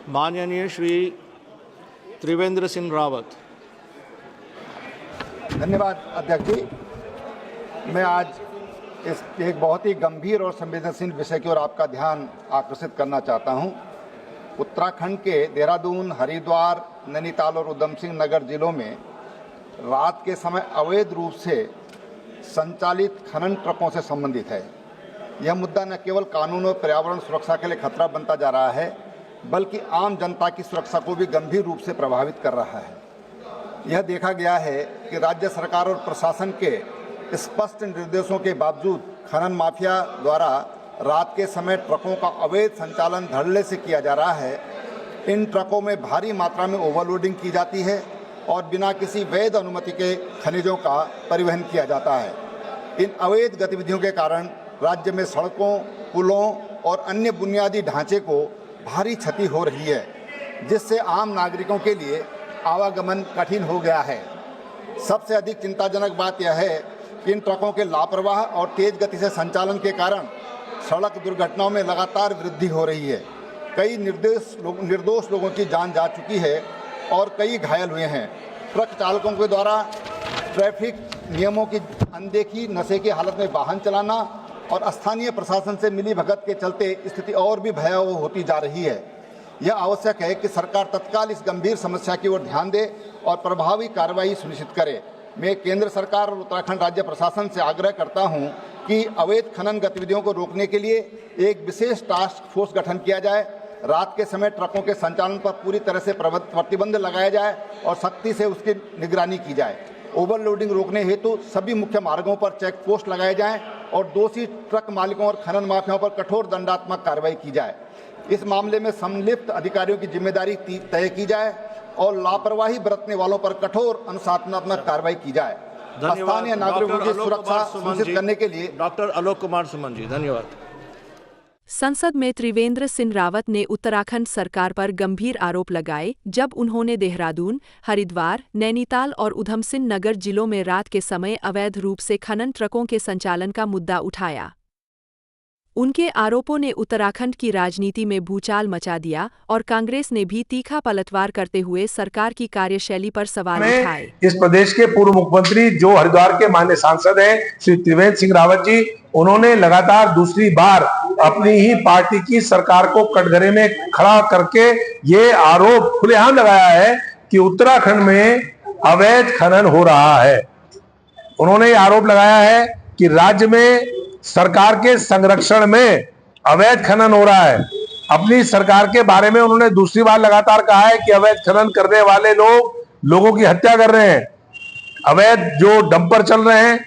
माननीय श्री त्रिवेंद्र सिंह रावत। धन्यवाद अध्यक्ष जी। मैं आज इस एक बहुत ही गंभीर और संवेदनशील विषय की ओर आपका ध्यान आकर्षित करना चाहता हूं। उत्तराखंड के देहरादून, हरिद्वार, नैनीताल और उधमसिंह नगर जिलों में रात के समय अवैध रूप से संचालित खनन ट्रकों से संबंधित है। यह मुद्दा न केवल कानून और पर्यावरण सुरक्षा के लिए खतरा बनता जा रहा है, बल्कि आम जनता की सुरक्षा को भी गंभीर रूप से प्रभावित कर रहा है। यह देखा गया है कि राज्य सरकार और प्रशासन के स्पष्ट निर्देशों के बावजूद खनन माफिया द्वारा रात के समय ट्रकों का अवैध संचालन धड़ल्ले से किया जा रहा है। इन ट्रकों में भारी मात्रा में ओवरलोडिंग की जाती है और बिना किसी वैध अनुमति के खनिजों का परिवहन किया जाता है। इन अवैध गतिविधियों के कारण राज्य में सड़कों, पुलों और अन्य बुनियादी ढांचे को भारी क्षति हो रही है, जिससे आम नागरिकों के लिए आवागमन कठिन हो गया है। सबसे अधिक चिंताजनक बात यह है कि इन ट्रकों के लापरवाह और तेज गति से संचालन के कारण सड़क दुर्घटनाओं में लगातार वृद्धि हो रही है। कई निर्दोष लोगों की जान जा चुकी है और कई घायल हुए हैं। ट्रक चालकों के द्वारा ट्रैफिक नियमों की अनदेखी, नशे की हालत में वाहन चलाना और स्थानीय प्रशासन से मिलीभगत के चलते स्थिति और भी भयावह होती जा रही है। यह आवश्यक है कि सरकार तत्काल इस गंभीर समस्या की ओर ध्यान दे और प्रभावी कार्रवाई सुनिश्चित करे। मैं केंद्र सरकार और उत्तराखंड राज्य प्रशासन से आग्रह करता हूं कि अवैध खनन गतिविधियों को रोकने के लिए एक विशेष टास्क फोर्स गठन किया जाए। रात के समय ट्रकों के संचालन पर पूरी तरह से प्रतिबंध लगाया जाए और सख्ती से उसकी निगरानी की जाए। ओवरलोडिंग रोकने हेतु सभी मुख्य मार्गों पर चेक पोस्ट लगाए जाएं और दोषी ट्रक मालिकों और खनन माफियाओं पर कठोर दंडात्मक कार्रवाई की जाए। इस मामले में संलिप्त अधिकारियों की जिम्मेदारी तय की जाए और लापरवाही बरतने वालों पर कठोर अनुशासनात्मक कार्रवाई की जाए। स्थानीय नागरिकों की सुरक्षा सुनिश्चित करने के लिए डॉक्टर आलोक कुमार सुमन जी, धन्यवाद। संसद में त्रिवेंद्र सिंह रावत ने उत्तराखंड सरकार पर गंभीर आरोप लगाए जब उन्होंने देहरादून, हरिद्वार, नैनीताल और उधमसिंह नगर जिलों में रात के समय अवैध रूप से खनन ट्रकों के संचालन का मुद्दा उठाया। उनके आरोपों ने उत्तराखंड की राजनीति में भूचाल मचा दिया और कांग्रेस ने भी तीखा पलटवार करते हुए सरकार की कार्यशैली पर सवाल उठाए। इस प्रदेश के पूर्व मुख्यमंत्री जो हरिद्वार के माननीय सांसद हैं श्री त्रिवेंद्र सिंह रावत जी, उन्होंने लगातार दूसरी बार अपनी ही पार्टी की सरकार को कटघरे में खड़ा करके ये आरोप खुलेआम लगाया है कि उत्तराखंड में अवैध खनन हो रहा है। उन्होंने आरोप लगाया है कि राज्य में सरकार के संरक्षण में अवैध खनन हो रहा है। अपनी सरकार के बारे में उन्होंने दूसरी बार लगातार कहा है कि अवैध खनन करने वाले लोगों की हत्या कर रहे हैं। अवैध जो डंपर चल रहे हैं,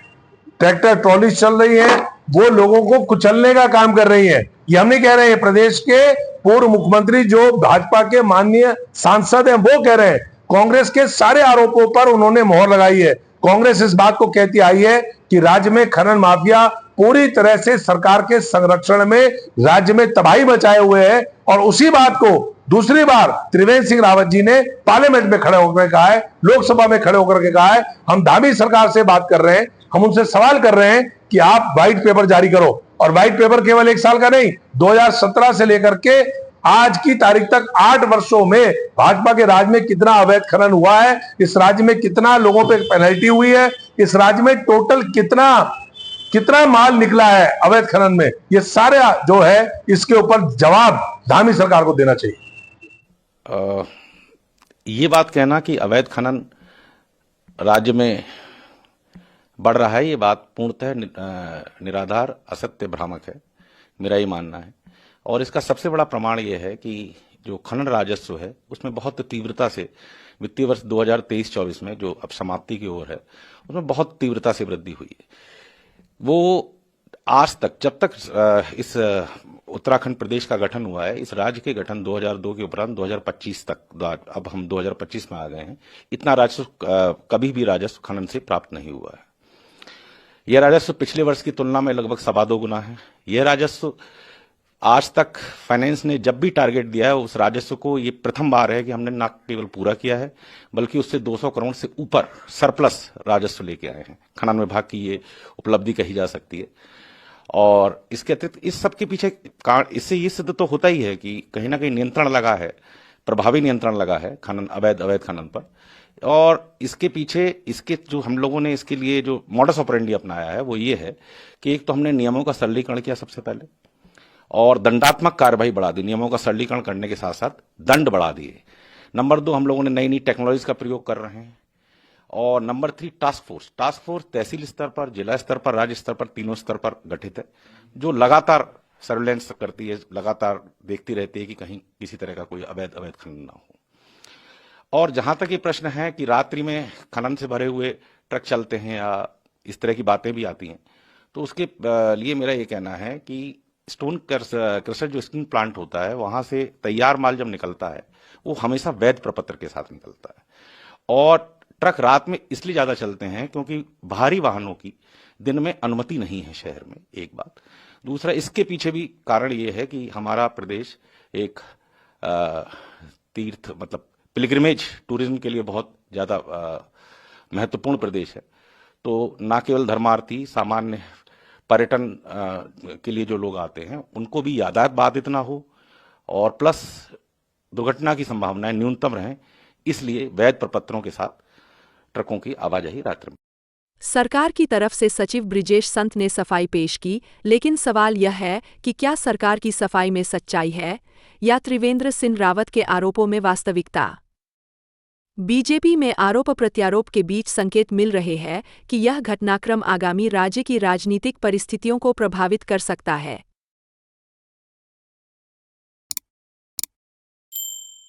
ट्रैक्टर ट्रॉली चल रही है, वो लोगों को कुचलने का काम कर रही है। ये हम नहीं कह रहे हैं, प्रदेश के पूर्व मुख्यमंत्री जो भाजपा के माननीय सांसद हैं वो कह रहे हैं। कांग्रेस के सारे आरोपों पर उन्होंने मोहर लगाई है। कांग्रेस इस बात को कहती आई है कि राज्य में खनन माफिया पूरी तरह से सरकार के संरक्षण में राज्य में तबाही मचाए हुए है। और उसी बात को दूसरी बार त्रिवेंद्र सिंह रावत जी ने पार्लियामेंट में खड़े होकर कहा है, लोकसभा में खड़े होकर के कहा है। हम धामी सरकार से बात कर रहे हैं, हम उनसे सवाल कर रहे हैं कि आप व्हाइट पेपर जारी करो। और व्हाइट पेपर केवल 1 साल का नहीं, 2017 से लेकर के आज की तारीख तक 8 वर्षों में भाजपा के राज्य में कितना अवैध खनन हुआ है, इस राज्य में कितना लोगों पे पेनल्टी हुई है, इस राज्य में टोटल कितना माल निकला है अवैध खनन में, ये सारे जो है इसके ऊपर जवाब धामी सरकार को देना चाहिए। ये बात कहना कि अवैध खनन राज्य में बढ़ रहा है, ये बात पूर्णतः निराधार, असत्य, भ्रामक है, मेरा ये मानना है। और इसका सबसे बड़ा प्रमाण ये है कि जो खनन राजस्व है उसमें बहुत तीव्रता से वित्तीय वर्ष 2023-24 में जो अब समाप्ति की ओर है उसमें बहुत तीव्रता से वृद्धि हुई है। वो आज तक, जब तक इस उत्तराखंड प्रदेश का गठन हुआ है, इस राज्य के गठन 2002 के उपरांत 2025 तक, अब हम 2025 में आ गए हैं, इतना राजस्व कभी भी राजस्व खनन से प्राप्त नहीं हुआ है। यह राजस्व पिछले वर्ष की तुलना में लगभग 2.25 गुना है। यह राजस्व आज तक फाइनेंस ने जब भी टारगेट दिया है उस राजस्व को, ये प्रथम बार है कि हमने न केवल पूरा किया है बल्कि उससे 200 करोड़ से ऊपर सरप्लस राजस्व लेके आए हैं। खनन विभाग की ये उपलब्धि कही जा सकती है। और इसके अतिरिक्त इस सब के पीछे इससे ये सिद्ध तो होता ही है कि कहीं ना कहीं नियंत्रण लगा है प्रभावी नियंत्रण लगा है खनन अवैध खनन पर। और इसके पीछे इसके जो हम लोगों ने इसके लिए जो मॉडस ऑपरेंडी अपनाया है वो ये है कि एक तो हमने नियमों का सरलीकरण किया सबसे पहले, और दंडात्मक कार्रवाई बढ़ा दी। नियमों का सरलीकरण करने के साथ साथ दंड बढ़ा दिए। नंबर 2, हम लोगों ने नई नई टेक्नोलॉजी का प्रयोग कर रहे हैं। और नंबर 3, टास्क फोर्स तहसील स्तर पर, जिला स्तर पर, राज्य स्तर पर, तीनों स्तर पर गठित है, जो लगातार सर्विलेंस करती है, लगातार देखती रहती है कि कहीं किसी तरह का कोई अवैध खनन ना हो। और जहां तक ये प्रश्न है कि रात्रि में खनन से भरे हुए ट्रक चलते हैं या इस तरह की बातें भी आती हैं, तो उसके लिए मेरा ये कहना है कि स्टोन क्रशर जो स्टील प्लांट होता है, वहां से तैयार माल जब निकलता है वो हमेशा वैध प्रपत्र के साथ निकलता है। और ट्रक रात में इसलिए ज्यादा चलते हैं क्योंकि भारी वाहनों की दिन में अनुमति नहीं है शहर में, एक बात। दूसरा, इसके पीछे भी कारण ये है कि हमारा प्रदेश एक तीर्थ मतलब पिलग्रिमेज टूरिज्म के लिए बहुत ज्यादा महत्वपूर्ण प्रदेश है। तो ना केवल धर्मार्थी, सामान्य पर्यटन के लिए जो लोग आते हैं उनको भी यातायात बाधित ना हो, और प्लस दुर्घटना की संभावनाएं न्यूनतम रहें, इसलिए वैध प्रपत्रों के साथ ट्रकों की आवाजाही रात्रि में। सरकार की तरफ से सचिव ब्रिजेश संत ने सफाई पेश की, लेकिन सवाल यह है कि क्या सरकार की सफाई में सच्चाई है या त्रिवेंद्र सिंह रावत के आरोपों में वास्तविकता? बीजेपी में आरोप प्रत्यारोप के बीच संकेत मिल रहे हैं कि यह घटनाक्रम आगामी राज्य की राजनीतिक परिस्थितियों को प्रभावित कर सकता है।